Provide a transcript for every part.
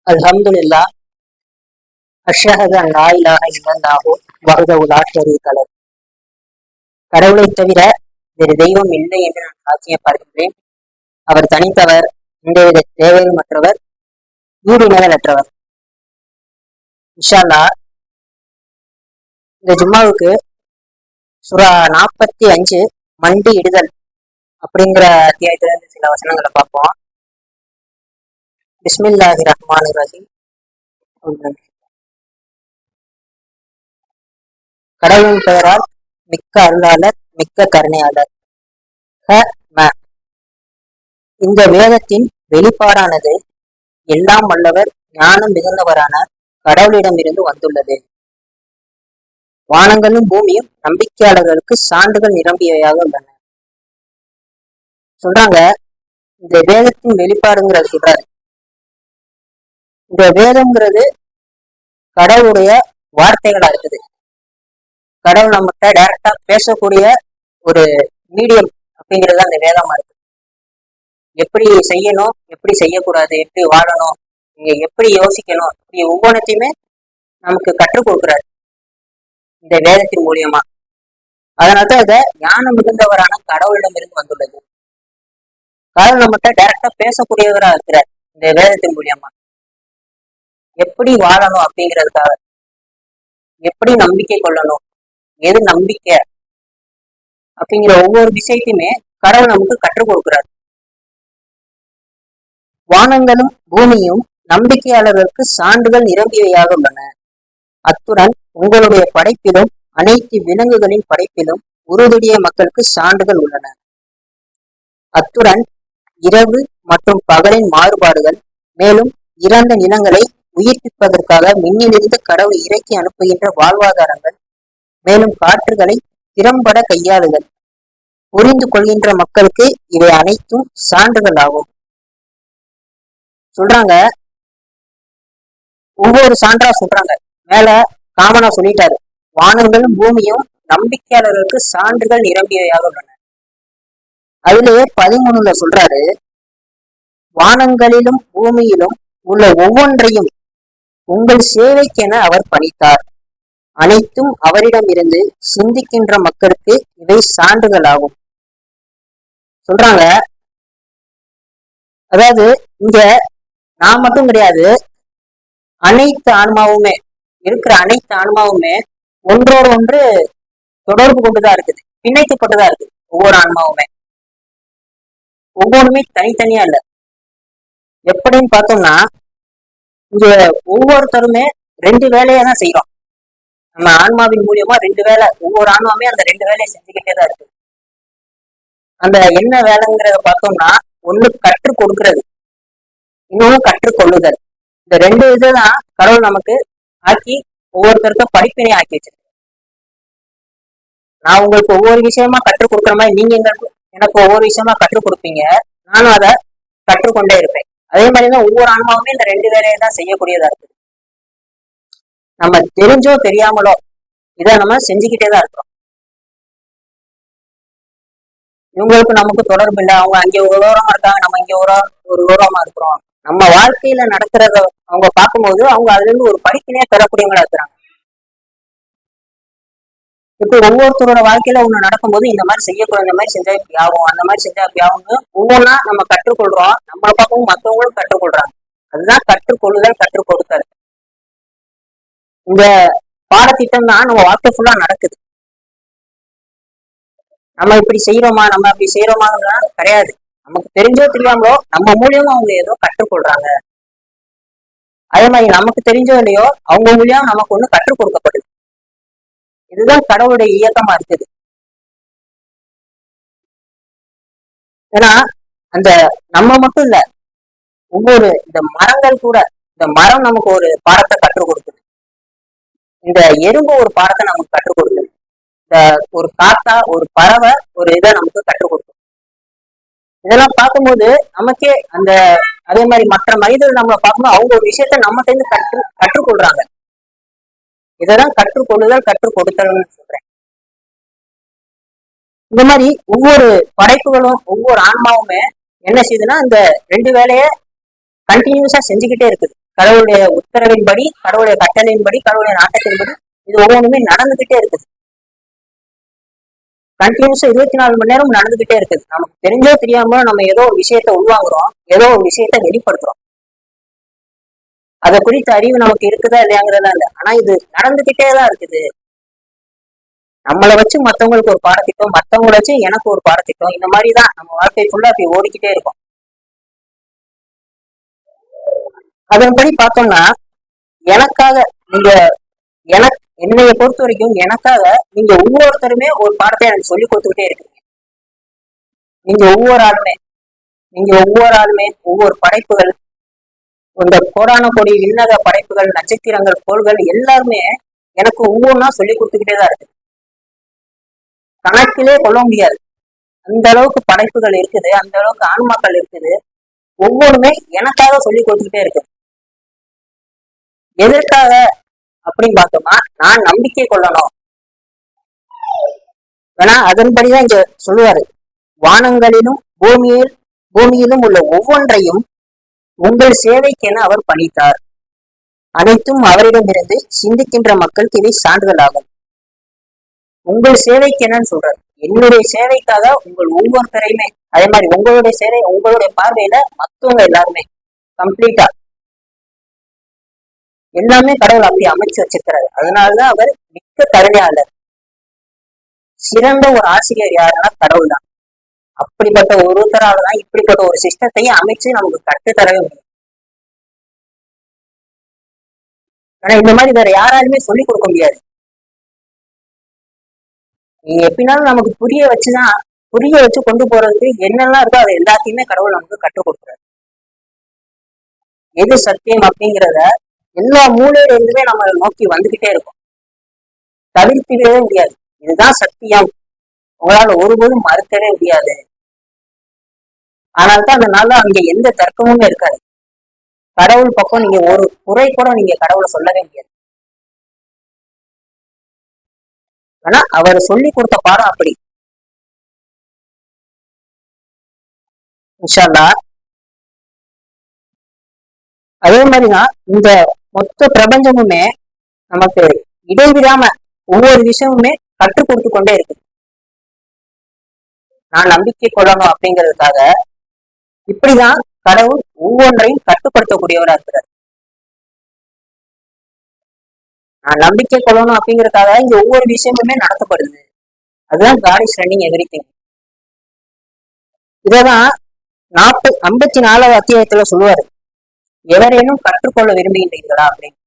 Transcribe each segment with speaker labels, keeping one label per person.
Speaker 1: அல்ஹம்துலில்லாஹ் அஷ்ஹது அன் லா இலாஹ இல்லல்லாஹு வஹ்தஹு லா ஷரீக லஹ். கடவுளை தவிர வேறு தெய்வம் இல்லை என்று நான் சாட்சியம் பார்க்கின்றேன். அவர் தனித்தவர், எந்தவித தேவையுமற்றவர், ஈடு நிழலற்றவர். இன்ஷா அல்லாஹ் இந்த ஜும்மாவுக்கு சுறா 45 மண்டி இடுதல் அப்படிங்கிற அத்தியாயத்திலிருந்து சில வசனங்களை பார்ப்போம். பிஸ்மில்லாஹிர் ரஹ்மானிர் ரஹீம். கடவுளின் பெயரால் மிக்க அருளாளர், மிக்க கருணையாளர். இந்த வேதத்தின் வெளிப்பாடானது எல்லாம் வல்லவர், ஞானம் மிகுந்தவரான கடவுளிடமிருந்து வந்துள்ளது. வானங்களும் பூமியும் நம்பிக்கையாளர்களுக்கு சான்றுகள் நிரம்பியவையாக உள்ளன. சொல்றாங்க, இந்த வேதத்தின் வெளிப்பாடுங்கிறது சொல்றாரு. இந்த வேதம்ங்கிறது கடவுளுடைய வார்த்தைகளா இருக்குது. கடவுள் நம்மகிட்ட டைரக்டா பேசக்கூடிய ஒரு மீடியம் அப்படிங்கிறது அந்த வேதமா இருக்கு. எப்படி செய்யணும், எப்படி செய்யக்கூடாது, எப்படி வாழணும், நீங்க எப்படி யோசிக்கணும், இப்படி ஒவ்வொன்றத்தையுமே நமக்கு கற்றுக் கொடுக்குறாரு இந்த வேதத்தின் மூலியமா. அதனால்தான் இதை ஞானம் மிகுந்தவரான கடவுளிடம் இருந்து வந்துள்ளது. கடவுள் நம்மகிட்ட டைரக்டா பேசக்கூடியவரா இருக்கிறார் இந்த வேதத்தின் மூலியமா. எப்படி வாழணும் அப்படிங்கிறதுக்காக, எப்படி நம்பிக்கை கொள்ளணும், எது நம்பிக்கை அப்படிங்கிற ஒவ்வொரு விஷயத்தையுமே கடவுள் நமக்கு கற்றுக் கொடுக்கிறார். வானங்களும் பூமியும் நம்பிக்கையாளர்களுக்கு சான்றுகள் நிரம்பியவையாக உள்ளன. அத்துடன் உங்களுடைய படைப்பிலும் அனைத்து விலங்குகளின் படைப்பிலும் உருதுடைய மக்களுக்கு சான்றுகள் உள்ளன. அத்துடன் இரவு மற்றும் பகலின் மாறுபாடுகள், மேலும் இறந்த நிலங்களை உயிர்ப்பிப்பதற்காக மின்னிலிருந்து கடவுள் இறக்கி அனுப்புகின்ற வாழ்வாதாரங்கள், மேலும் காற்றுகளை திறம்பட கையாளுதல், புரிந்து கொள்கின்ற மக்களுக்கு இவை அனைத்தும் சான்றுகள் ஆகும். சொல்றாங்க, ஒவ்வொரு சான்றா சொல்றாங்க. மேல காமனா சொல்லிட்டாரு, வானங்களும் பூமியும் நம்பிக்கையாளர்களுக்கு சான்றுகள் நிரம்பியவையாக உள்ளன. அதுலயே 13 சொல்றாரு, வானங்களிலும் பூமியிலும் உள்ள ஒவ்வொன்றையும் உங்கள் சேவைக்கென அவர் பணித்தார். அனைத்தும் அவரிடம் இருந்து சிந்திக்கின்ற மக்களுக்கு இவை சான்றுகள் ஆகும். சொல்றாங்க, அதாவது இங்க நான் மட்டும் கிடையாது, அனைத்து ஆன்மாவுமே இருக்கிற அனைத்து ஆன்மாவுமே ஒன்றோடு ஒன்று தொடர்பு கொண்டுதான் இருக்குது, பிணைக்கப்பட்டுதான் இருக்குது. ஒவ்வொரு ஆன்மாவுமே ஒவ்வொன்றுமே தனித்தனியா இல்ல. எப்படின்னு பார்த்தோம்னா, இங்க ஒவ்வொருத்தருமே 2 வேலையை தான் செய்யறோம். நம்ம ஆன்மாவின் மூலியமா 2 வேலை, ஒவ்வொரு ஆன்மாவுமே அந்த 2 வேலையை செஞ்சுக்கிட்டே தான் இருக்கு. அந்த என்ன வேலைங்கிறத பார்த்தோம்னா, ஒண்ணு கற்றுக் கொடுக்கிறது, இன்னொன்னு கற்றுக்கொள்ளுதல். இந்த 2 இதுதான் கடவுள் நமக்கு ஆக்கி ஒவ்வொருத்தருக்கும் படிப்பினை ஆக்கி வச்சிருக்கு. நான் உங்களுக்கு ஒவ்வொரு விஷயமா கற்றுக் கொடுக்குற மாதிரி நீங்க எனக்கு ஒவ்வொரு விஷயமா கற்றுக் கொடுப்பீங்க, நானும் அதை கற்றுக்கொண்டே இருப்பேன். அதே மாதிரிதான் ஒவ்வொரு ஆன்மாவுமே இந்த 2 வேலையை தான் செய்யக்கூடியதா இருக்கு. நம்ம தெரிஞ்சோ தெரியாமலோ இதை நம்ம செஞ்சுக்கிட்டே தான் இருக்கிறோம். இவங்களுக்கு நமக்கு தொடர்பு இல்லை, அவங்க அங்கே ஒரு தூரமா இருக்காங்க, நம்ம இங்க ஒரு தூரமா இருக்கிறோம். நம்ம வாழ்க்கையில நடக்கிறத அவங்க பார்க்கும்போது அவங்க அதுல இருந்து ஒரு படிப்பினையா பெறக்கூடியவங்களா இருக்கிறாங்க. இப்ப ஒவ்வொருத்தரோட வாழ்க்கையில ஒண்ணு நடக்கும்போது இந்த மாதிரி செய்யக்கூடாது, இந்த மாதிரி செஞ்சா இப்படி ஆகும், அந்த மாதிரி செஞ்சா இப்படி ஆகும்னு ஒவ்வொன்றா நம்ம கற்றுக்கொள்றோம். நம்மளை பார்க்கவும் மற்றவங்களும் கற்றுக்கொள்றாங்க. அதுதான் கற்றுக்கொள்ளுதல், கற்றுக் கொடுத்தல். இந்த பாடத்திட்டம் தான் நம்ம வாழ்க்கை ஃபுல்லா நடக்குது. நம்ம இப்படி செய்யறோமா, நம்ம அப்படி செய்யறோமாங்கலாம் கிடையாது. நமக்கு தெரிஞ்சோ தெரியாமலோ நம்ம மூலியமா அவங்க ஏதோ கற்றுக்கொள்றாங்க. அதே மாதிரி நமக்கு தெரிஞ்சோ இல்லையோ அவங்க மூலியம் நமக்கு ஒண்ணு கற்றுக் கொடுக்கப்படுது. இதுதான் கடவுளுடைய இயக்கமா இருக்குது. ஏன்னா அந்த நம்ம மட்டும் இல்ல, ஒவ்வொரு இந்த மரங்கள் கூட, இந்த மரம் நமக்கு ஒரு பாடத்தை கற்றுக் கொடுக்குது. இந்த எறும்பு ஒரு பாடத்தை நமக்கு கற்றுக் கொடுக்குது. இந்த ஒரு காக்கா, ஒரு பறவை ஒரு இதை நமக்கு கற்றுக் கொடுக்கும். இதெல்லாம் பார்க்கும்போது நமக்கே அந்த அதே மாதிரி மற்ற மனிதர்கள் நம்மளை பார்க்கும்போது அவங்க ஒரு விஷயத்த நம்ம சேர்ந்து கற்றுக்கொள்றாங்க. இதைதான் கற்றுக்கொள்ளுதல், கற்றுக் கொடுத்தல்னு சொல்றேன். இந்த மாதிரி ஒவ்வொரு படைப்புகளும் ஒவ்வொரு ஆன்மாவுமே என்ன செய்யுதுன்னா, இந்த 2 வேலையை கண்டினியூஸா செஞ்சுக்கிட்டே இருக்குது. கடவுளுடைய உத்தரவின்படி, கடவுளுடைய கட்டளையின்படி, கடவுளுடைய நாட்டத்தின்படி இது ஒவ்வொன்றுமே நடந்துகிட்டே இருக்குது. கண்டினியூஸா 24 மணி நேரம் நடந்துகிட்டே இருக்குது. நமக்கு தெரிஞ்சோ தெரியாம நம்ம ஏதோ ஒரு விஷயத்த உள்வாங்குறோம், ஏதோ ஒரு விஷயத்த வெளிப்படுத்துறோம். அதை குறித்த அறிவு நமக்கு இருக்குதா இல்லையாங்கிறதா இல்ல, ஆனா இது நடந்துகிட்டே தான் இருக்குது. நம்மளை வச்சு மத்தவங்களுக்கு ஒரு பாடத்திட்டம், மத்தவங்களை வச்சு எனக்கு ஒரு பாடத்திட்டம், இந்த மாதிரிதான் நம்ம வாழ்க்கை ஃபுல்லா அப்படி ஓடிக்கிட்டே இருக்கும். அதன்படி பார்த்தோம்னா எனக்காக நீங்க எனக்கு என்னைய பொறுத்த வரைக்கும் எனக்காக நீங்க ஒவ்வொருத்தருமே ஒரு பாடத்தை எனக்கு சொல்லி கொடுத்துக்கிட்டே இருக்கீங்க. நீங்க ஒவ்வொரு ஆளுமே ஒவ்வொரு படைப்புகள், இந்த கோடான கோடி விண்ணக படைப்புகள், நட்சத்திரங்கள், கோள்கள் எல்லாருமே எனக்கு ஒவ்வொன்றா சொல்லி கொடுத்துக்கிட்டே தான் இருக்கு. கணக்கிலே கொள்ள முடியாது. அந்த அளவுக்கு படைப்புகள் இருக்குது, அந்த அளவுக்கு ஆன்மாக்கள் இருக்குது. ஒவ்வொன்றுமே எனக்காக சொல்லி கொடுத்துக்கிட்டே இருக்கு. எதற்காக அப்படின்னு பார்த்தோம்னா, நான் நம்பிக்கை கொள்ளணும். ஏன்னா அதன்படிதான் இங்க சொல்லுவாரு, வானங்களிலும் பூமியிலும் உள்ள ஒவ்வொன்றையும் உங்கள் சேவைக்கென அவர் பணித்தார். அனைத்தும் அவரிடமிருந்து சிந்திக்கின்ற மக்களுக்கு இவை சான்றுகள் ஆகும். உங்கள் சேவைக்கெனன்னு சொல்றாரு. என்னுடைய சேவைக்காக உங்கள் ஒவ்வொருத்தரையுமே, அதே மாதிரி உங்களுடைய சேவை, உங்களுடைய பார்வையில மத்தவங்க எல்லாருமே கம்ப்ளீட்டா எல்லாமே கடவுள் அப்படி அமைச்சு வச்சிருக்கிறாரு. அதனாலதான் அவர் மிக்க கருணையாளர். சிறந்த ஒரு ஆசிரியர் யாருன்னா கடவுள் தான். அப்படிப்பட்ட ஒருத்தரால தான் இப்படிப்பட்ட ஒரு சிஸ்டத்தையும் அமைச்சு நமக்கு கற்றுத்தரவே முடியும். ஆனா இந்த மாதிரி வேற யாராலுமே சொல்லிக் கொடுக்க முடியாது. நீங்க எப்படினாலும் நமக்கு புரிய வச்சு கொண்டு போறதுக்கு என்னெல்லாம் இருக்கோ அதை எல்லாத்தையுமே கடவுள் நமக்கு கற்றுக் கொடுக்குறாரு. எது சத்தியம் அப்படிங்கிறத எல்லா மூலையில இருந்துமே நம்ம நோக்கி வந்துகிட்டே இருக்கும். தவிர்த்துவிடவே முடியாது. இதுதான் சத்தியம், உங்களால ஒருபோதும் மறுக்கவே முடியாது. ஆனால்தான் அந்த நாள்ல அங்க எந்த தர்க்கமுமே இருக்காது. கடவுள் பக்கம் நீங்க ஒரு குறை கூட நீங்க கடவுளை சொல்லவே முடியாது. ஆனா அவர் சொல்லி கொடுத்த பாடம் அப்படி. இன்ஷா அல்லாஹ் அதே மாதிரிதான் இந்த மொத்த பிரபஞ்சமுமே நமக்கு இடைவிடாம ஒவ்வொரு விஷயமுமே கற்றுக் கொடுத்து கொண்டே இருக்கு. நான் நம்பிக்கை கொள்ளணும் அப்படிங்கிறதுக்காக இப்படிதான் கடவுள் ஒவ்வொன்றையும் கட்டுப்படுத்தக்கூடியவரா இருக்கிறார். நான் நம்பிக்கை கொள்ளணும் அப்படிங்கறதுக்காக இங்க ஒவ்வொரு விஷயமுமே நடத்தப்படுது. அதுதான் காட் இஸ் ரன்னிங் எவ்ரிதிங். இததான் 54வது அத்தியாயத்துல சொல்லுவாரு, எவரேனும் கற்றுக்கொள்ள விரும்புகின்றீர்களா அப்படின்னு.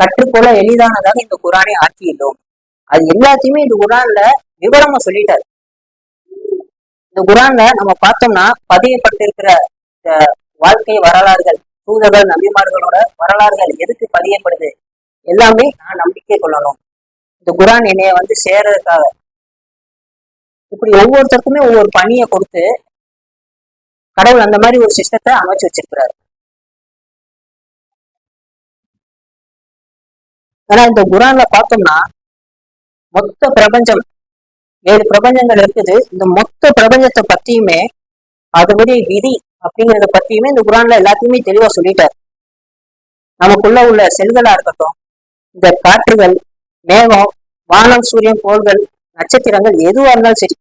Speaker 1: கற்றுக்கொள்ள எளிதானதாக இந்த குரானை ஆக்கிட்டோம். அது எல்லாத்தையுமே இந்த குரான்ல விவரமா சொல்லிட்டாரு. இந்த குரான்ல நம்ம பார்த்தோம்னா பதியப்பட்டிருக்கிற வாழ்க்கை வரலாறுகள், தூதர்கள் நபிமார்களோட வரலாறுகள் எதுக்கு பதியப்படுது, எல்லாமே நான் நம்பிக்கை கொள்ளணும், இந்த குரான் என்னைய வந்து சேர்றதுக்காக. இப்படி ஒவ்வொருத்தருக்குமே ஒவ்வொரு பணியை கொடுத்து கடவுள் அந்த மாதிரி ஒரு சிஸ்டத்தை அமைச்சு வச்சிருக்கிறாரு. ஆனா இந்த குரான்ல பார்த்தோம்னா மொத்த பிரபஞ்சம் 7 பிரபஞ்சங்கள் இருக்குது. இந்த மொத்த பிரபஞ்சத்தை பத்தியுமே அதனுடைய விதி அப்படிங்கறத பத்தியுமே இந்த குரான்ல எல்லாத்தையுமே தெளிவா சொல்லிட்டாரு. நமக்குள்ள உள்ள செல்களா இருக்கட்டும், இந்த காற்றுகள், மேகம், வானம், சூரியன், கோள்கள், நட்சத்திரங்கள் எதுவா இருந்தாலும் சரி,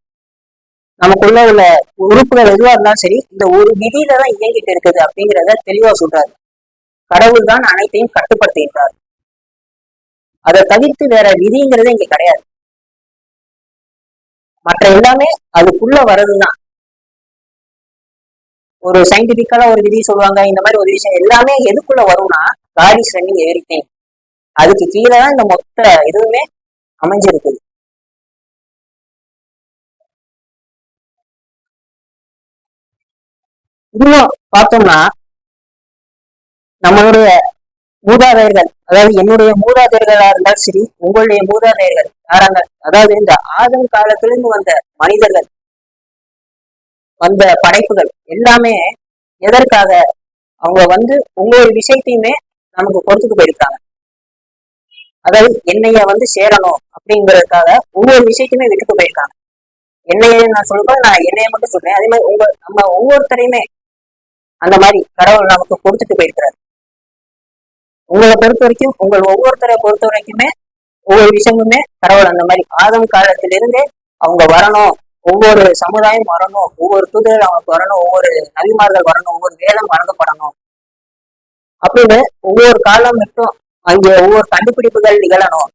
Speaker 1: நமக்குள்ள உள்ள உறுப்புகள் எதுவா இருந்தாலும் சரி, இந்த ஒரு விதியில தான் இயங்கிட்டு இருக்குது அப்படிங்கிறத தெளிவா சொல்றாரு. கடவுள் தான் அனைத்தையும் கட்டுப்படுத்துகின்றார். அதை தவிர்த்து வேற விதிங்கிறதே இங்க கிடையாது. மற்ற எல்லாமே அதுக்குள்ள வர்றதுதான். ஒரு சயின்டிபிக்கலா ஒரு விதி சொல்லுவாங்க, இந்த மாதிரி ஒரு விஷயம் எல்லாமே எதுக்குள்ள வரும்னா காட் இஸ் ரன்னிங் எவ்ரிதிங். அதுக்கு கீழே தான் இந்த மொத்த இதுவுமே அமைஞ்சிருக்குது. இன்னும் பார்த்தோம்னா நம்மளுடைய மூதாதையர்கள், அதாவது என்னுடைய மூதாதையர்களா இருந்தாலும் சரி, உங்களுடைய மூதாதையர்கள் யாராங்க, அதாவது இந்த ஆதம் காலத்திலிருந்து வந்த மனிதர்கள், வந்த படைப்புகள் எல்லாமே எதற்காக அவங்க வந்து ஒவ்வொரு விஷயத்தையுமே நமக்கு கொடுத்துட்டு போயிருக்காங்க. அதாவது என்னைய வந்து சேரணும் அப்படிங்கிறதுக்காக ஒவ்வொரு விஷயத்தையுமே விட்டுட்டு போயிருக்காங்க. என்னைய நான் சொல்றேன், நான் என்னைய மட்டும் சொல்றேன். அதே மாதிரி நம்ம ஒவ்வொருத்தரையுமே அந்த மாதிரி கடவுள் நமக்கு கொடுத்துட்டு போயிருக்கிறார். உங்களை பொறுத்த வரைக்கும், உங்கள் ஒவ்வொருத்தரை பொறுத்த வரைக்குமே ஒவ்வொரு விஷயமுமே கடவுள் அந்த மாதிரி ஆதம் காலத்திலிருந்தே அவங்க வரணும், ஒவ்வொரு சமுதாயம் வரணும், ஒவ்வொரு தூதர்கள் அவங்களுக்கு வரணும், ஒவ்வொரு நபிமார்கள் வரணும், ஒவ்வொரு வேதம் வழங்கப்படணும் அப்படின்னு ஒவ்வொரு காலம் மட்டும் அங்கே ஒவ்வொரு கண்டுபிடிப்புகள் நிகழணும்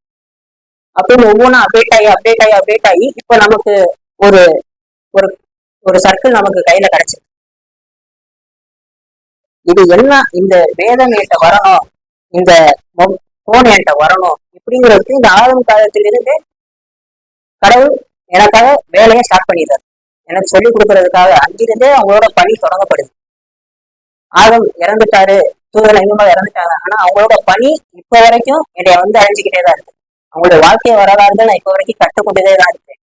Speaker 1: அப்படின்னு ஒவ்வொன்றும் அப்டேட் ஆகி இப்ப நமக்கு ஒரு ஒரு ஒரு சர்க்கிள் நமக்கு கையில கிடைச்சிருக்கு. இது எல்லாம் இந்த வேதம் என்கிட்ட வரணும், இந்த போன் என்கிட்ட வரணும் இப்படிங்கிறதுக்கு இந்த ஆரம்ப காலத்திலிருந்து கடவுள் எனக்காக வேலையை ஸ்டார்ட் பண்ணிடுறாரு. எனக்கு சொல்லி கொடுக்கறதுக்காக அங்கிருந்தே அவங்களோட பணி தொடங்கப்படுது. ஆதம் இறந்துட்டாரு, தூதர் எங்கேயுமா இறந்துட்டாங்க, ஆனா அவங்களோட பணி இப்ப வரைக்கும் என்னைய வந்து அழிஞ்சுக்கிட்டே தான் இருக்கு. அவங்களுடைய வாழ்க்கை வரலாறுகள் நான் இப்ப வரைக்கும் கற்றுக்கொண்டுதே தான் இருக்கேன்.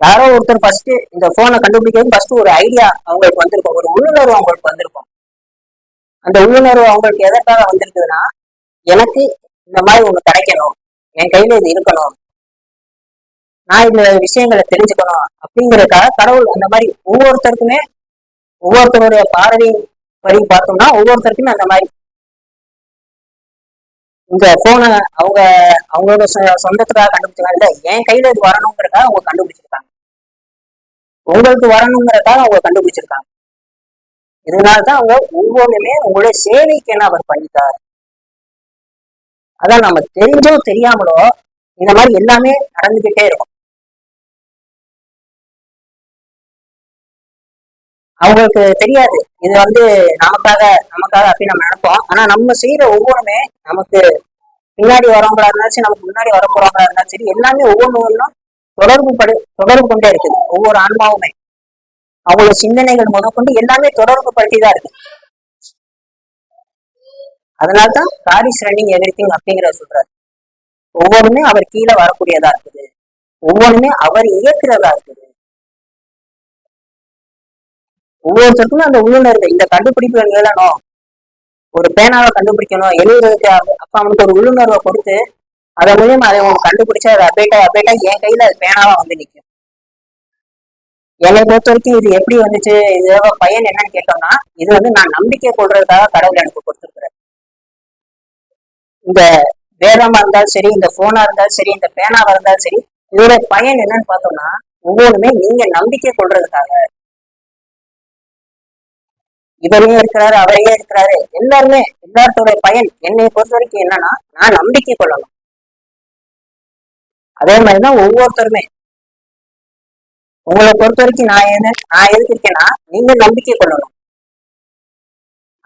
Speaker 1: யாரோ ஒருத்தர் ஃபர்ஸ்ட் இந்த போனை கண்டுபிடிக்கிறது ஃபர்ஸ்ட் ஒரு ஐடியா அவங்களுக்கு வந்திருக்கும், ஒரு உள்ளுணர்வு அவங்களுக்கு வந்திருக்கும். அந்த உள்ளுணர்வு அவங்களுக்கு எதற்காக வந்திருக்குதுன்னா, எனக்கு இந்த மாதிரி ஒண்ணு கிடைக்கணும், என் கையில இது இருக்கணும், நான் இந்த விஷயங்களை தெரிஞ்சுக்கணும் அப்படிங்கறதுக்காக கடவுள் அந்த மாதிரி ஒவ்வொருத்தருக்குமே ஒவ்வொருத்தருடைய பார்வையின் படி பார்த்தோம்னா ஒவ்வொருத்தருக்குமே அந்த மாதிரி இந்த போனை அவங்களோட சொந்தத்துக்காக கண்டுபிடிச்சாங்க இல்ல, என் கையில இது வரணுங்கிறதுக்காக அவங்க கண்டுபிடிச்சிருக்காங்க, உங்களுக்கு வரணுங்கிறதுக்காக அவங்க கண்டுபிடிச்சிருக்காங்க. இதனால்தான் அவங்க ஒவ்வொன்றுமே உங்களுடைய சேவைக்கு என்ன அவர் பண்ணிட்டார். அதான் நம்ம தெரிஞ்சோ தெரியாமலோ இந்த மாதிரி எல்லாமே நடந்துகிட்டே இருக்கும். அவங்களுக்கு தெரியாது இது வந்து நமக்காக அப்படின்னு நம்ம நினைப்போம். ஆனா நம்ம செய்யற ஒவ்வொன்றுமே நமக்கு பின்னாடி வரவங்களா இருந்தாலும் சரி, நமக்கு முன்னாடி வர போறவங்களா இருந்தாலும் சரி, எல்லாமே ஒவ்வொன்றும் தொடர்பு கொண்டே இருக்குது. ஒவ்வொரு ஆன்மாவுமே அவங்களோட சிந்தனைகள் முதற்கொண்டு எல்லாமே தொடர்பு படுத்திதான் இருக்கு. அதனால்தான் காட் இஸ் ரன்னிங் எவ்ரிதிங் அப்படிங்கிறத சொல்றாரு. ஒவ்வொன்றுமே அவர் கீழே வரக்கூடியதா இருக்குது, ஒவ்வொன்றுமே அவர் இயக்குறதா இருக்குது. ஒவ்வொருத்தருக்குமே அந்த உள்ளுணர்வு, இந்த கண்டுபிடிப்புகள் எழுதணும், ஒரு பேனாவை கண்டுபிடிக்கணும், எழுதுறதுக்கு அப்ப அவனுக்கு ஒரு உள்ளுணர்வை கொடுத்து அதன் மூலியமா அதை அவங்க கண்டுபிடிச்சா அது அப்டேட்டா என் கையில அது பேனாவா வந்து நிற்கும். என்னை பொறுத்த வரைக்கும் இது எப்படி வந்துச்சு, இதோட பயன் என்னன்னு கேட்டோம்னா, இது வந்து நான் நம்பிக்கை கொள்றதுக்காக கடவுள் எனக்கு கொடுத்துருக்குறேன். இந்த வேதமா இருந்தாலும் சரி, இந்த போனா இருந்தாலும் சரி, இந்த பேனாவா இருந்தாலும் சரி, இதோட பயன் என்னன்னு பார்த்தோம்னா ஒவ்வொன்றுமே நீங்க நம்பிக்கை கொள்றதுக்காக. இவரையும் இருக்கிறாரு, அவரையே இருக்கிறாரு, எல்லாருமே எல்லாத்தோட பயன் என்னை பொறுத்த வரைக்கும் என்னன்னா, நான் நம்பிக்கை கொள்ளணும். அதே மாதிரிதான் ஒவ்வொருத்தருமே உங்களை பொறுத்த வரைக்கும் நான் எதுக்கு இருக்கேன்னா நீங்க நம்பிக்கை கொள்ளணும்.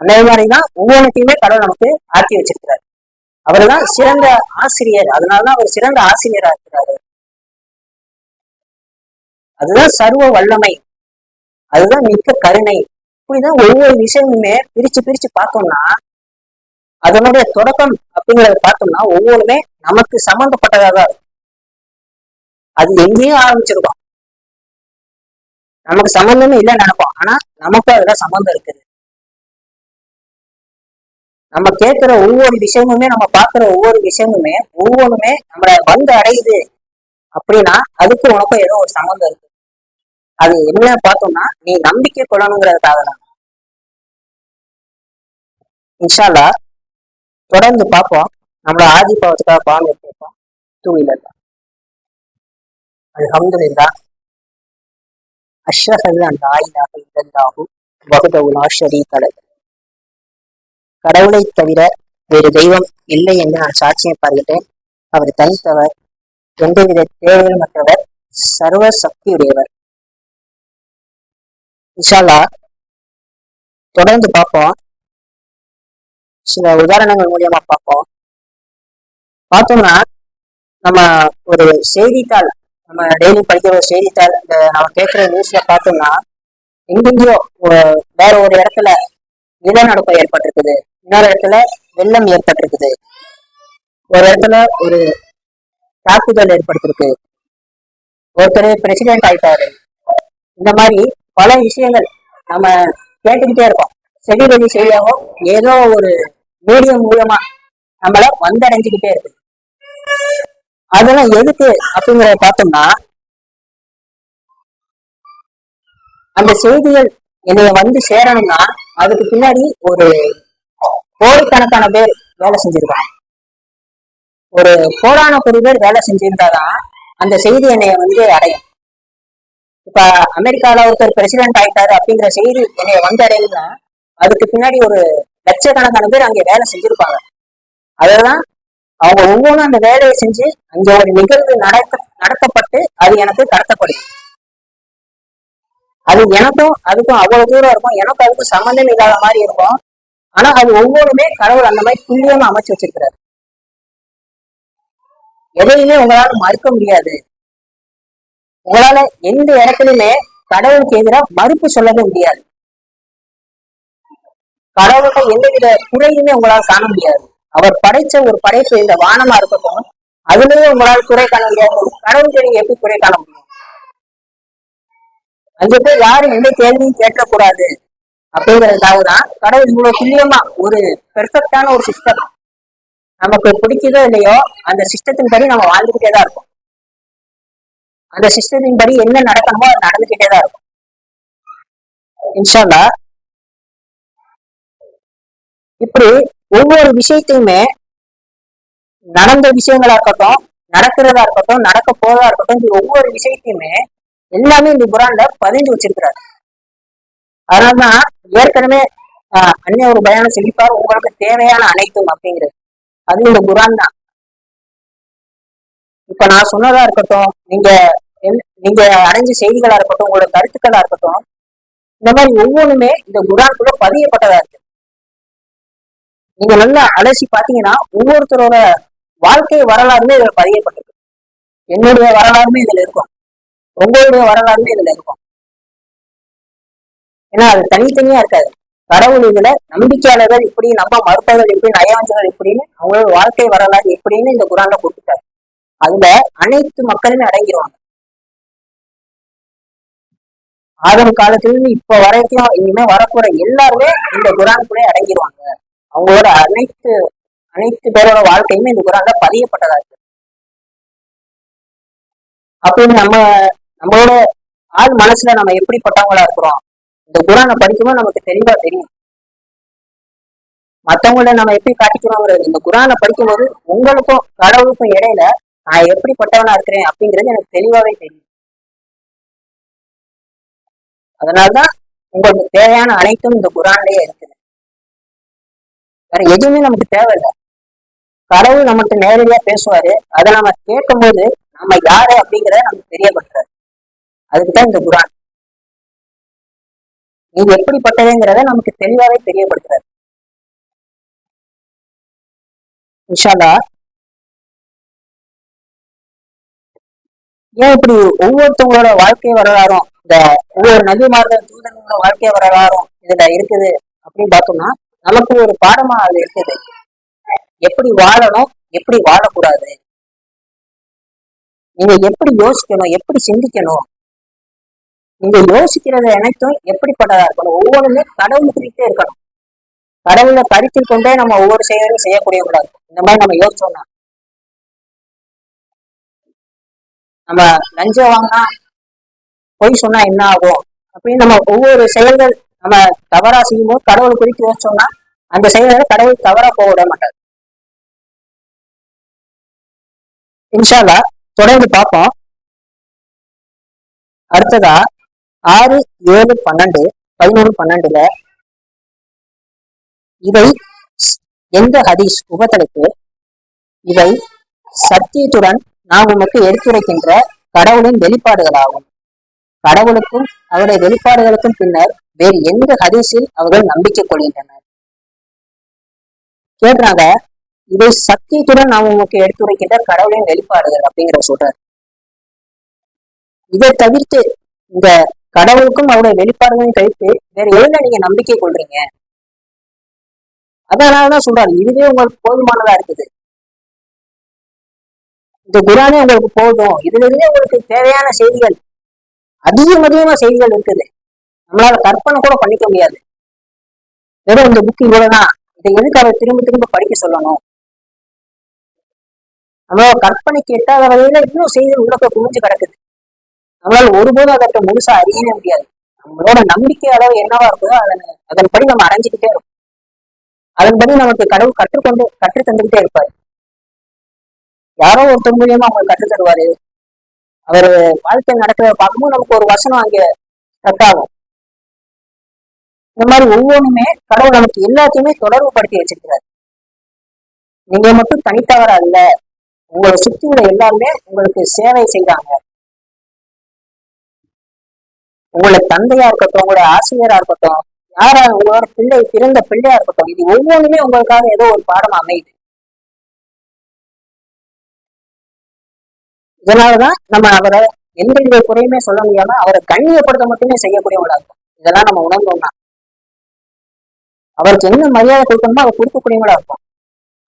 Speaker 1: அதே மாதிரிதான் ஒவ்வொன்றுத்தையுமே கடவுள் நமக்கு ஆக்கி வச்சிருக்கிறாரு. அவர்தான் சிறந்த ஆசிரியர், அதனாலதான் அவர் சிறந்த ஆசிரியரா இருக்கிறாரு. அதுதான் சர்வ வல்லமை, அதுதான் மிக்க கருணை. இப்படிதான் ஒவ்வொரு விஷயமுமே பிரிச்சு பார்த்தோம்னா அதனுடைய தொடக்கம் அப்படிங்கறத பார்த்தோம்னா ஒவ்வொருமே நமக்கு சம்பந்தப்பட்டதாக தான் இருக்கும். அது எங்கேயும் ஆரம்பிச்சிருக்கோம், நமக்கு சம்பந்தமே இல்லைன்னு நினைப்போம், ஆனா நமக்கும் அதுல சம்பந்தம் இருக்குது. நம்ம கேட்கிற ஒவ்வொரு விஷயமுமே, நம்ம பார்க்கிற ஒவ்வொரு விஷயமுமே ஒவ்வொன்றுமே நம்மளை வந்து அடையுது அப்படின்னா அதுக்கு உனக்கும் ஏதோ ஒரு சம்பந்தம் இருக்கு. அது என்ன பார்த்தோம்னா நீ நம்பிக்கை கொள்ளணுங்கிறதுக்காக தான். இன்ஷா அல்லாஹ் தொடர்ந்து பார்ப்போம். நம்மளோட ஆதி பாவத்துக்காக பாவம் எடுத்துப்போம். தூவில அல்ஹம்துலில்லாஹ் அஷ்ஹது அன் லா இலாஹ இல்லல்லாஹு வஹ்தஹு லா ஷரீக லஹு. கடவுளை தவிர வேறு தெய்வம் இல்லை என்று நான் சாட்சியம் பார்க்கிறேன். அவர் தனித்தவர், எந்தவித தேவைகள் மற்றவர், சர்வ சக்தியுடையவர். இன்ஷா அல்லாஹ் தொடர்ந்து பார்ப்போம். சில உதாரணங்கள் மூலியமா பார்த்தோம்னா நம்ம ஒரு செய்தித்தாள், நம்ம டெய்லி படிக்கிற ஒரு செய்தித்தாள், இந்த நம்ம கேட்கிற நியூஸ்ல பார்த்தோம்னா எங்கெங்கயோ வேற ஒரு இடத்துல நிலநடுக்கம் ஏற்பட்டிருக்குது, இன்னொரு இடத்துல வெள்ளம் ஏற்பட்டிருக்குது, ஒரு இடத்துல ஒரு தாக்குதல் ஏற்படுத்திருக்கு, ஒருத்தர் பிரசிடென்ட் ஆயிட்டாரு. இந்த மாதிரி பல விஷயங்கள் நம்ம கேட்டுக்கிட்டே இருக்கோம். செடி செய்யாமோ ஏதோ ஒரு மீடியம் மூலமா நம்மள வந்தடைஞ்சுக்கிட்டே இருக்கு. அதெல்லாம் எதுக்கு அப்படிங்கிறத பார்த்தோம்னா அந்த செய்திகள் என்னைய வந்து சேரணும்னா அதுக்கு பின்னாடி ஒரு கோடிக்கணக்கான பேர் வேலை செஞ்சிருக்காங்க. ஒரு கோடான கோடி பேர் வேலை செஞ்சிருந்தாதான் அந்த செய்தி என்னைய வந்து அடையும். இப்ப அமெரிக்கால ஒருத்தர் பிரசிடென்ட் ஆயிட்டாரு அப்படிங்கிற செய்தி என்னைய வந்து அடையும்னா அதுக்கு பின்னாடி ஒரு லட்சக்கணக்கான பேர் அங்கே வேலை செஞ்சிருப்பாங்க. அதெல்லாம் அவங்க ஒவ்வொன்றும் அந்த வேலையை செஞ்சு அங்க ஒரு நிகழ்வு நடத்தப்பட்டு அது எனக்கு கடத்தப்படுது. அது எனக்கும் அதுக்கும் அவ்வளவு தூரம் இருக்கும், எனக்கும் அதுக்கும் சம்மந்தம் இல்லாத மாதிரி இருக்கும். ஆனா அது ஒவ்வொருமே கடவுள் அந்த மாதிரி துல்லியமா அமைச்சு வச்சிருக்கிறாரு. எதையுமே உங்களால மறுக்க முடியாது. உங்களால எந்த இடத்துலயுமே கடவுளுக்கு எதிராக மறுப்பு சொல்லவே முடியாது. கடவுள்கிட்ட எந்தவித குறையுமே உங்களால் காண முடியாது. அவர் படைச்ச ஒரு படைப்பு இந்த வானமா இருக்கட்டும், அதுலயே உங்களால் குறை காண முடியாது. கடவுளுக்கு நீங்க எப்படி குறை காண முடியும்? அங்க போய் யாரும் எந்த கேள்வியும் கேட்கக்கூடாது அப்படிங்கிறதுக்காக தான் கடவுள் இவ்வளவு துல்லியமா ஒரு பெர்ஃபெக்டான ஒரு சிஸ்டம், நமக்கு பிடிக்குதோ இல்லையோ அந்த சிஸ்டத்தின் படி நம்ம வாழ்ந்துகிட்டே தான் இருக்கும். அந்த சிஸ்டத்தின் படி என்ன நடக்கணுமோ அது நடந்துகிட்டே தான் இருக்கும். இன்ஷா அல்லாஹ் இப்படி ஒவ்வொரு விஷயத்தையுமே நடந்த விஷயங்களா இருக்கட்டும், நடக்கிறதா இருக்கட்டும், நடக்க போறதா இருக்கட்டும், இது ஒவ்வொரு விஷயத்தையுமே எல்லாமே இந்த குரான்ல பதிஞ்சு வச்சிருக்கிறாரு. அதனாலதான் ஏற்கனவே அன்னைய ஒரு பயானம் சொல்லிப்பார், உங்களுக்கு தேவையான அனைத்தும் அப்படிங்கிறது அது இந்த குரான் தான். இப்ப நான் சொன்னதா இருக்கட்டும், நீங்க அடைஞ்ச செய்திகளா இருக்கட்டும், உங்களோட கருத்துக்களா இருக்கட்டும், இந்த மாதிரி ஒவ்வொன்றுமே இந்த குரானுக்குள்ள பதியப்பட்டதா இருக்கு. நீங்க நல்லா அலசி பாத்தீங்கன்னா ஒவ்வொருத்தரோட வாழ்க்கை வரலாறுமே இதுல பதியப்பட்டிருக்கு. என்னுடைய வரலாறுமே இதுல இருக்கும், உங்களுடைய வரலாறுமே இதுல இருக்கும். ஏன்னா அது தனித்தனியா இருக்காது. கடவுள் இதுல நம்பிக்கையாளர்கள் இப்படி, நம்ம மறுப்பவர்கள் இப்படி, நயவஞ்சர்கள் இப்படின்னு அவங்களோட வாழ்க்கை வரலாறு எப்படின்னு இந்த குரான்ல கொடுத்துட்டாரு. அதுல அனைத்து மக்களுமே அடங்கிடுவாங்க. ஆதம் காலத்திலிருந்து இப்ப வரைக்கும் இனிமே வரக்கூட எல்லாருமே இந்த குரானுக்குள்ளே அடங்கிடுவாங்க. அவங்களோட அனைத்து பேரோட வாழ்க்கையுமே இந்த குரான்ல பதியப்பட்டதா இருக்கு. அப்படின்னு நம்மளோட ஆள் மனசுல நம்ம எப்படிப்பட்டவங்களா இருக்கிறோம் இந்த குரானை படிக்கும்போது நமக்கு தெளிவா தெரியும். மற்றவங்கள நம்ம எப்படி காட்டிக்கிறோங்கிறது இந்த குரானை படிக்கும்போது உங்களுக்கும் கடவுளுக்கும் இடையில நான் எப்படிப்பட்டவனா இருக்கிறேன் அப்படிங்கிறது எனக்கு தெளிவாவே தெரியும். அதனால்தான் உங்களுக்கு தேவையான அனைத்தும் இந்த குரான்லயே இருக்குது. வேற எதுவுமே நமக்கு தேவையில்லை. கடவுள் நமக்கு நேரடியா பேசுவாரு, அதை நம்ம கேட்கும் போது நம்ம யாரு அப்படிங்கிறத நமக்கு தெரியப்படுத்துறாரு. அதுக்குதான் இந்த குரான். நீங்க எப்படிப்பட்டதுங்கிறத நமக்கு தெளிவாவே தெரியப்படுத்துறாரு. இன்ஷா அல்லாஹ் ஏன் இப்படி ஒவ்வொருத்தவங்களோட வாழ்க்கை வரலாறும், இந்த ஒவ்வொரு நபிமார்கள் தூதர்களோட வாழ்க்கை வரலாறும் இதுல இருக்குது அப்படின்னு பார்த்தோம்னா நமக்கு ஒரு பாடமா அது இருக்குது. எப்படி வாழணும், எப்படி வாழக்கூடாது, நீங்க எப்படி யோசிக்கணும், எப்படி சிந்திக்கணும், நீங்க யோசிக்கிறது அனைத்தும் எப்படிப்பட்டதா இருக்கணும், ஒவ்வொன்றுமே கடவுள் குறித்தே இருக்கணும். கடவுளை கருத்தில் கொண்டே நம்ம ஒவ்வொரு செயலும் செய்யக்கூடியவங்களா இருக்கும். இந்த மாதிரி நம்ம யோசிச்சோம்னா நம்ம லஞ்சம் வாங்கினா பொய் சொன்னா என்ன ஆகும் அப்படின்னு நம்ம ஒவ்வொரு செயல்கள் நம்ம தவறா செய்யும்போது கடவுள் குறித்து யோசிச்சோம்னா அந்த செயல்களை கடவுள் தவறா போக விட மாட்டார். இன்ஷா அல்லாஹ் தொடர்ந்து பார்ப்போம். அடுத்ததா 6, 7, 12, 11, 12ல இவை எந்த ஹதீஸ் உபத்தலைப்பு, இவை சத்தியத்துடன் நாம் உமக்கு எடுத்துரைக்கின்ற கடவுளின் வெளிப்பாடுகளாகும். கடவுளுக்கும் அவருடைய வெளிப்பாடுகளுக்கும் பின்னர் வேறு எந்த ஹதீஸில் அவர்கள் நம்பிக்கை கொள்கின்றனர். கேட்கிறாங்க, இதை சத்தியத்துடன் நாம் உமக்கு எடுத்துரைக்கின்ற கடவுளின் வெளிப்பாடுகள் அப்படிங்கிற சொல்றாரு. இதை தவிர்த்து இந்த கடவுளுக்கும் அவருடைய வெளிப்பாடுகளையும் தவிர்த்து வேற எதுல நீங்க நம்பிக்கை கொள்றீங்க? அதனாலதான் சொல்றாரு, இதுவே உங்களுக்கு போதுமானதா இருக்குது. இந்த குரானே உங்களுக்கு போதும், இதுல இருந்தே உங்களுக்கு தேவையான செய்திகள் அதிகமா செய்திகள் இருக்குது, நம்மளால கற்பனை கூட பண்ணிக்க முடியாது. வெறும் இந்த புக் இவ்வளவுதான், இதை எதுக்கு அதை திரும்ப திரும்ப படிக்க சொல்லணும்? நம்மளோட கற்பனைக்கு எட்டாத வகையில இன்னும் செய்திகள் உள்ளக்க குமிஞ்சு கிடக்குது. நம்மளால ஒருபோதும் அதற்கு முழுசா அறியவே முடியாது. நம்மளோட நம்பிக்கை அளவு என்னவா இருக்குதோ அதன்படி நம்ம அடைஞ்சுக்கிட்டே இருக்கும். அதன்படி நமக்கு கடவுள் கற்று தந்துகிட்டே இருப்பாரு. யாரோ ஒருத்தர் மூலியமா அவங்களுக்கு கற்று தருவாரு. அவர் வாழ்க்கை நடக்கிறத பார்க்கும்போது நமக்கு ஒரு வசனம் அங்க ஸ்ட்ரக் ஆகும். இந்த மாதிரி ஒவ்வொன்றுமே கடவுள் நமக்கு எல்லாத்தையுமே தொடர்பு படுத்தி வச்சிருக்கிறார். நீங்க மட்டும் தனித்தவரா இல்ல, உங்களை சுற்றி உள்ள எல்லாருமே உங்களுக்கு சேவை செய்றாங்க. உங்களை தந்தையா இருக்கட்டும், உங்களோட ஆசிரியரா இருக்கட்டும், யாரா உங்களோட பிறந்த பிள்ளையா இருக்கட்டும், இது ஒவ்வொன்றுமே உங்களுக்காக ஏதோ ஒரு பாடம் அமையுது. இதனாலதான் நம்ம அவரை எந்தவித குறையுமே சொல்ல முடியாம அவரை கண்ணியப்படுத்த மட்டுமே செய்யக்கூடியவங்களா இருக்கும். இதெல்லாம் நம்ம உணர்ந்தோம்னா அவருக்கு என்ன மரியாதை கொடுக்கணுமோ அதை கொடுக்கக்கூடியவங்களா இருக்கும்.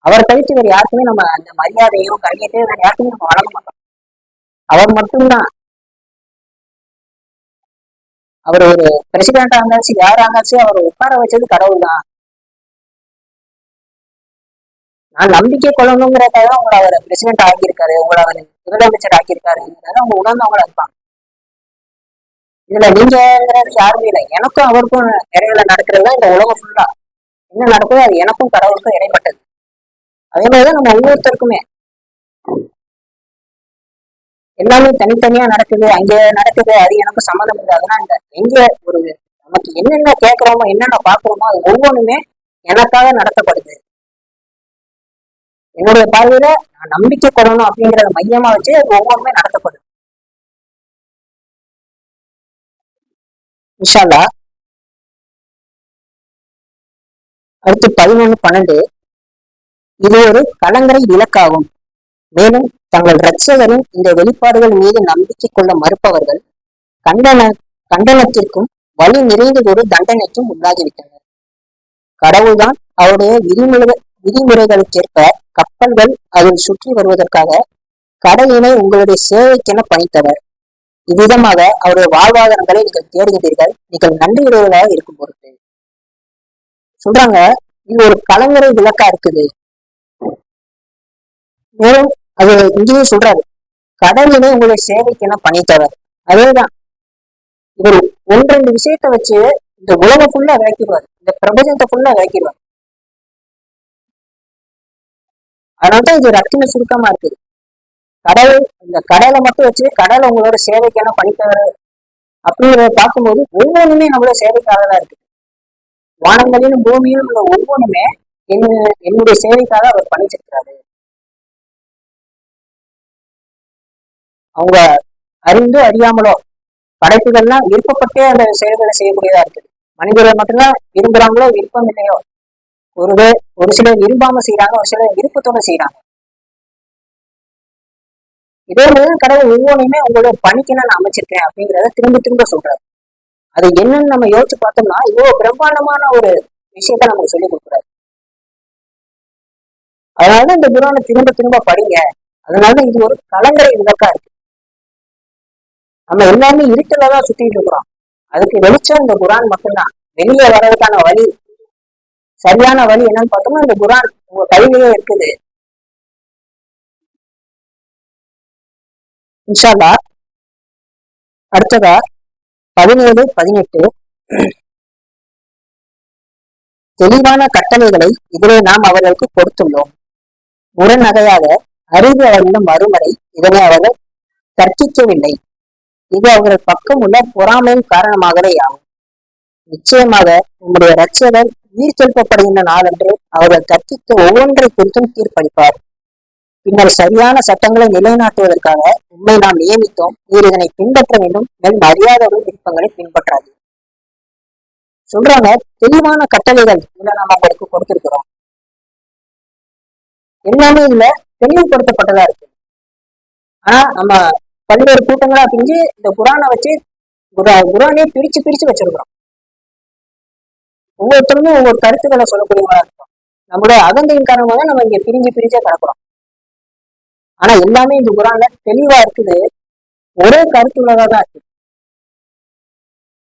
Speaker 1: அவர் கழித்து வேறு யாருக்குமே நம்ம அந்த மரியாதையும் கண்ணியத்தையும் வேற யாருக்குமே நம்ம வழங்க மாட்டோம். அவர் மட்டும்தான். அவர் ஒரு பிரசிடண்டா இருந்தாச்சு, யாரா இருந்தாச்சு, அவர் உட்கார வச்சது கடவுள் தான். நான் நம்பிக்கை கொள்ளணுங்கிறதுக்காக உங்களை அவர் பிரசிடென்ட் ஆக்கியிருக்காரு, உங்களை அவர் முதலமைச்சர் ஆக்கியிருக்காருங்கிறத அவங்க உணர்ந்தவங்களா இருப்பாங்க. இதுல நீங்கிறது யாருமே இல்லை. எனக்கும் அவருக்கும் இடையில நடக்கிறது இந்த உலகம் ஃபுல்லா என்ன நடக்குதோ அது எனக்கும் கடவுளுக்கும் இடைப்பட்டது. அதே மாதிரிதான் நம்ம ஒவ்வொருத்தருக்குமே எல்லாமே தனித்தனியா நடக்குது, அங்க நடக்குது, அது எனக்கு சம்மந்தம் இல்லை. அதெல்லாம் இந்த எங்க ஒரு நமக்கு என்னென்ன கேட்கிறோமோ என்னென்ன பாக்குறோமோ அது ஒவ்வொன்றுமே எனக்காக நடத்தப்படுது. என்னுடைய பார்வையில நான் நம்பிக்கை கொள்ளணும் அப்படிங்கறத மையமா வச்சு அது ஒவ்வொன்றுமே நடத்தப்படுது. இன்ஷா அடுத்து 11:12 இது ஒரு கலங்கரை இலக்காகும். மேலும் தங்கள் இரட்சகரின் இந்த வெளிப்பாடுகள் மீது நம்பிக்கை கொள்ள மறுப்பவர்கள் கண்டனத்திற்கும் வழி நிறைந்ததொரு தண்டனைக்கும் உள்ளாகிவிட்டனர். கடவுள்தான் அவருடைய விதிமுறைகளுக்கேற்ப கப்பல்கள் அதில் சுற்றி வருவதற்காக கடலினை உங்களுடைய சேவைக்கென பணித்தவர். இவ்விதமாக அவருடைய வாழ்வாதாரங்களை நீங்கள் தேடுகிறீர்கள், நீங்கள் நன்றியுடையவர்களாக இருக்கும் பொருட்டு. சொல்றாங்க, இது ஒரு கலங்கரை விளக்கா இருக்குது. மேலும் அது இங்கேயும் சொல்றாரு, கடலினை உங்களுடைய சேவைக்கென பணித்தவர். அதேதான் இவர் ஒன்றெண்டு விஷயத்த வச்சு இந்த உலகம் ஃபுல்லா விளக்கிடுவார், இந்த பிரபஞ்சத்தை ஃபுல்லா விளக்கிடுவார். அதனாலதான் இது ரத்தின சுருக்கமா இருக்குது. கடவுள் இந்த கடலை மட்டும் வச்சு கடலை உங்களோட சேவைக்கான பணித்தவர் அப்படிங்கிறத பார்க்கும்போது ஒவ்வொன்றுமே நம்மளோட சேவைக்காக தான் இருக்கு. வானங்களிலும் பூமியிலும் உள்ள ஒவ்வொன்றுமே என்னுடைய சேவைக்காக அவர் பணிச்சிருக்கிறாரு. அவங்க அறிந்தோ அறியாமலோ படைப்புகள்லாம் விருப்பப்பட்டே அந்த செயல்களை செய்யக்கூடியதா இருக்குது. மனிதர்கள் மட்டும்தான் விரும்புறாங்களோ விருப்பம் இல்லையோ, ஒரு சிலர் விரும்பாம செய்யறாங்க, ஒரு சிலர் விருப்பத்தோட செய்யறாங்க. இதே மாதிரிதான் கடவுள் ஒவ்வொன்றையுமே உங்களோட பணிக்கு நான் அமைச்சிருக்கேன் அப்படிங்கிறத திரும்ப திரும்ப சொல்றாரு. அது என்னன்னு நம்ம யோசிச்சு பார்த்தோம்னா இவ்வளவு பிரம்மாண்டமான ஒரு விஷயத்த நமக்கு சொல்லி கொடுக்குறாரு. அதனாலதான் இந்த குரானை திரும்ப திரும்ப படிங்க. அதனாலதான் இது ஒரு கலங்கரை விளக்கா இருக்கு. நம்ம எல்லாமே இருட்டுலதான் சுத்திட்டு இருக்கிறோம். அதுக்கு வெளிச்சம் இந்த குரான் மட்டும்தான். வெளியே வர்றதுக்கான வழி, சரியான வழி என்னன்னு பார்த்தோம்னா இந்த குரான் உங்க கையிலேயே இருக்குது. இன்ஷா அல்லாஹ் அடுத்ததா 17-18 தெளிவான கட்டளைகளை இதிலே நாம் அவர்களுக்கு கொடுத்துள்ளோம். முரணகையாக அறிவு அவர்களிடம் மறுமுறை இதனை அவர்கள் தர்க்கிக்கவில்லை. இது அவர்கள் பக்கம் உள்ள பொறாமையின் காரணமாகவே ஆகும். நிச்சயமாக உங்களுடைய இரட்சகர் உயிர்த்தெழுப்பப்படுகின்ற நாளன்று அவர்கள் கற்பிக்க ஒவ்வொன்றை குறித்தும் தீர்ப்பளிப்பார். பின்னர் சரியான சட்டங்களை நிலைநாட்டுவதற்காக உண்மை நாம் நியமித்தோம். நீர் இதனை பின்பற்ற வேண்டும், மேலும் அறியாதவர்கள் விருப்பங்களை பின்பற்றாது. சொல்றாங்க, தெளிவான கட்டளைகள் இதுல நாம் அவங்களுக்கு கொடுத்திருக்கிறோம். எல்லாமே இதுல தெளிவுபடுத்தப்பட்டதா இருக்கு. ஆனா நம்ம பல்வேறு கூட்டங்களா பிரிஞ்சு இந்த குரானை வச்சு குரானே பிரிச்சு பிரிச்சு வச்சிருக்கிறோம். ஒவ்வொருத்தருமே ஒவ்வொரு கருத்துக்களை சொல்லக்கூடியவங்களா இருக்கும். நம்மளுடைய அகந்தையின் காரணமாக நம்ம இங்க பிரிஞ்சு பிரிஞ்சே கிடக்குறோம். ஆனா எல்லாமே இந்த குரான்ல தெளிவா இருக்குது. ஒரே கருத்து உள்ளதான் இருக்கு.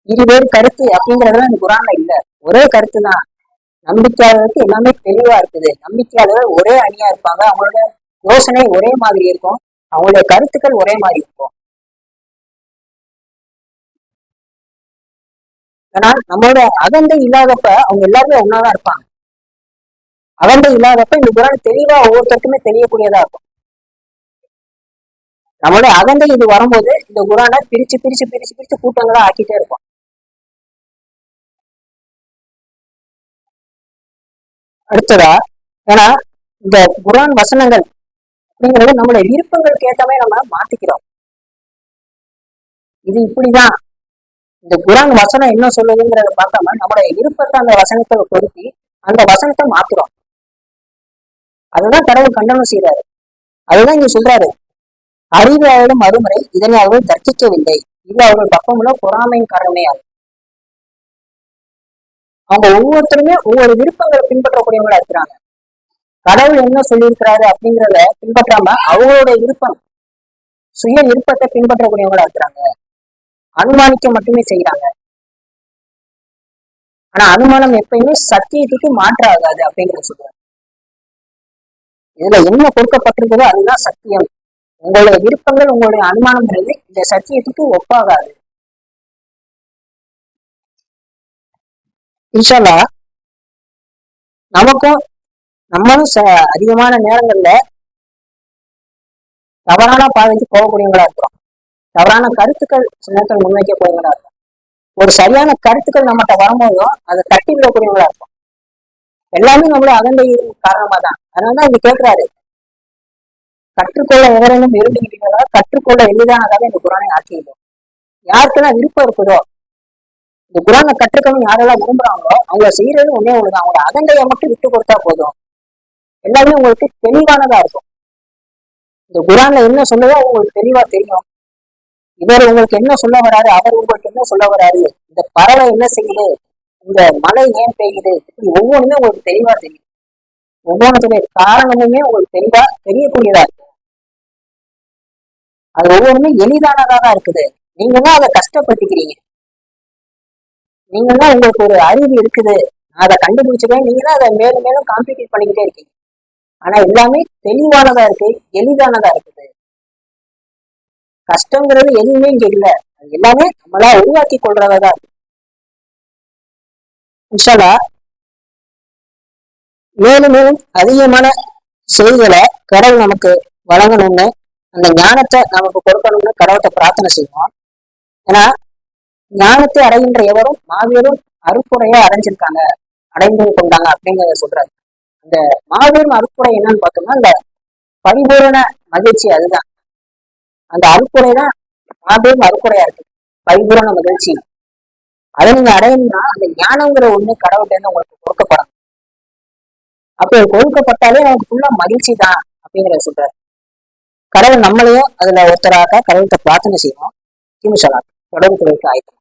Speaker 1: இருவேறு கருத்து அப்படிங்கறதுலாம் இந்த குரான்ல இல்ல. ஒரே கருத்து தான். நம்பிக்கையாளருக்கு எல்லாமே தெளிவா இருக்குது. நம்பிக்கையாளர்கள் ஒரே அணியா இருப்பாங்க. அவங்களோட யோசனை ஒரே மாதிரி இருக்கும். அவங்களுடைய கருத்துக்கள் ஒரே மாதிரி இருக்கும். ஏன்னா நம்மளோட அகந்தை இல்லாதப்ப அவங்க எல்லாருமே ஒன்னாதான் இருப்பாங்க. அகந்தை இல்லாதப்ப இந்த குரான் தெளிவா ஒவ்வொருத்தருக்குமே தெரியக்கூடியதா இருக்கும். நம்மளுடைய அகந்தை இது வரும்போது இந்த குரானை பிரிச்சு பிரிச்சு பிரிச்சு பிரிச்சு கூட்டங்களா ஆக்கிட்டே இருப்போம். அடுத்ததா, ஏன்னா இந்த குரான் வசனங்கள் அப்படிங்கிறது நம்மளுடைய விருப்பங்களுக்கு ஏற்றமே நம்ம மாத்திக்கிறோம். இது இப்படிதான் இந்த குரான் வசனம் என்ன சொல்லுதுங்கிறத பார்க்காம நம்மளுடைய விருப்பத்தை அந்த வசனத்தை பொருத்தி அந்த வசனத்தை மாத்துறோம். அதுதான் கடவுள் கண்டனம் செய்யறாரு. அதுதான் இங்க சொல்றாரு, அறிவு அவர்களும் மறுமுறை இதனை அவர்கள் தர்க்கிக்கவில்லை, இது அவர்கள் பக்கமுள்ள பொறாமையின் காரணமே ஆகும். அவங்க ஒவ்வொருத்தருமே ஒவ்வொரு விருப்பங்களை பின்பற்றக்கூடியவங்களா இருக்கிறாங்க. கடவுள் என்ன சொல்லியிருக்கிறாரு அப்படிங்கிறத பின்பற்றாம அவங்களுடைய விருப்பம், சுய விருப்பத்தை பின்பற்றக்கூடியவங்களா இருக்கிறாங்க. அனுமானிக்க மட்டுமே செய்யறாங்க. ஆனா அனுமானம் எப்பயுமே சத்தியத்துக்கு மாற்றாகாது அப்படிங்கிற சொல்றாங்க. இதுல என்ன கொடுக்கப்பட்டிருக்கிறதோ அதுதான் சத்தியம். உங்களுடைய விருப்பங்கள், உங்களுடைய அனுமானம்ன்றது இந்த சத்தியத்துக்கு ஒப்பாகாது. இன்ஷா அல்லாஹ் நமக்கும் நம்மளும் அதிகமான நேரங்கள்ல தவறான பாதைக்கு போகக்கூடியவங்களா இருக்கிறோம். தவறான கருத்துக்கள் சில நேரத்தில் முன்வைக்கக்கூடியவங்களா இருக்கும். ஒரு சரியான கருத்துக்கள் நம்மகிட்ட வரும்போதும் அதை தட்டி விடக்கூடியவங்களா இருக்கும். எல்லாமே நம்மள அகந்தையின் காரணமா தான். அதனாலதான் இங்க கேட்கிறாரு, கற்றுக்கொள்ள எவரையும் விரும்புகிறீர்களா, கற்றுக்கொள்ள எளிதானதாக இந்த குரானை ஆக்கிடுவோம். யாருக்கெல்லாம் விருப்பம் இருக்குதோ இந்த குரானை கற்றுக்கணும் யாரெல்லாம் விரும்புறாங்களோ அவங்க செய்யறது ஒன்னே ஒண்ணுதான். அவங்களோட அகந்தையை மட்டும் விட்டு கொடுத்தா போதும், எல்லாமே உங்களுக்கு தெளிவானதா இருக்கும். இந்த குரான்ல என்ன சொல்லுதோ உங்களுக்கு தெளிவா தெரியும். இவர் உங்களுக்கு என்ன சொல்ல வராரு, அவர் உங்களுக்கு என்ன சொல்ல வராரு, இந்த பறவை என்ன செய்யுது, இந்த மழை ஏன் பெய்யுது, இப்படி ஒவ்வொன்றுமே உங்களுக்கு தெளிவா தெரியும். ஒவ்வொன்றுடைய காரணமுமே உங்களுக்கு தெளிவா தெரியக்கூடியதா இருக்கு. அது ஒவ்வொன்றுமே எளிதானதா தான் இருக்குது. நீங்க தான் அதை கஷ்டப்படுத்திக்கிறீங்க. நீங்க தான் உங்களுக்கு ஒரு அறிவு இருக்குது, அதை கண்டுபிடிச்சிருக்கேன், நீங்க தான் அதை மேலும் மேலும் காம்பீட் பண்ணிக்கிட்டே இருக்கீங்க. ஆனா எல்லாமே தெளிவானதா இருக்கு, எளிதானதா இருக்குது. கஷ்டங்கிறது எதுவுமே இங்க இல்ல, அது எல்லாமே நம்மளா உருவாக்கி கொள்றதா இருக்கு. இன்ஷா அல்லாஹ் மேலும் மேலும் அதிகமான செய்திகளை கடவுள் நமக்கு வழங்கணும்னு, அந்த ஞானத்தை நமக்கு கொடுக்கணும்னு கடவுளை பிரார்த்தனை செய்வோம். ஏன்னா ஞானத்தை அடைகின்ற எவரும் மாபெரும் அருப்புரையா அடைஞ்சிருக்காங்க, அடைந்து கொண்டாங்க அப்படிங்கிறத சொல்றாரு. அந்த மாபெரும் அருப்புரை என்னன்னு பார்த்தோம்னா அந்த பரிபூரண மகிழ்ச்சி. அதுதான் அந்த அருப்புரை தான் மாபெரும் அருப்புரையா இருக்கு, பரிபூரண மகிழ்ச்சி. அதை நீங்க அடையணும்னா அந்த ஞானங்கிற ஒண்ணு கடவுள்கிட்ட இருந்து உங்களுக்கு கொடுக்கப்படும். அப்போ கொடுக்கப்பட்டாலே நமக்கு ஃபுல்லா மகிழ்ச்சி தான் அப்படிங்கிறத சொல்றாரு. கடவுள் நம்மளையும் அதுல ஒருத்தராக கடவுள்கிட்ட பிரார்த்தனை செய்யணும். தொடர்பு ஆயிடும்.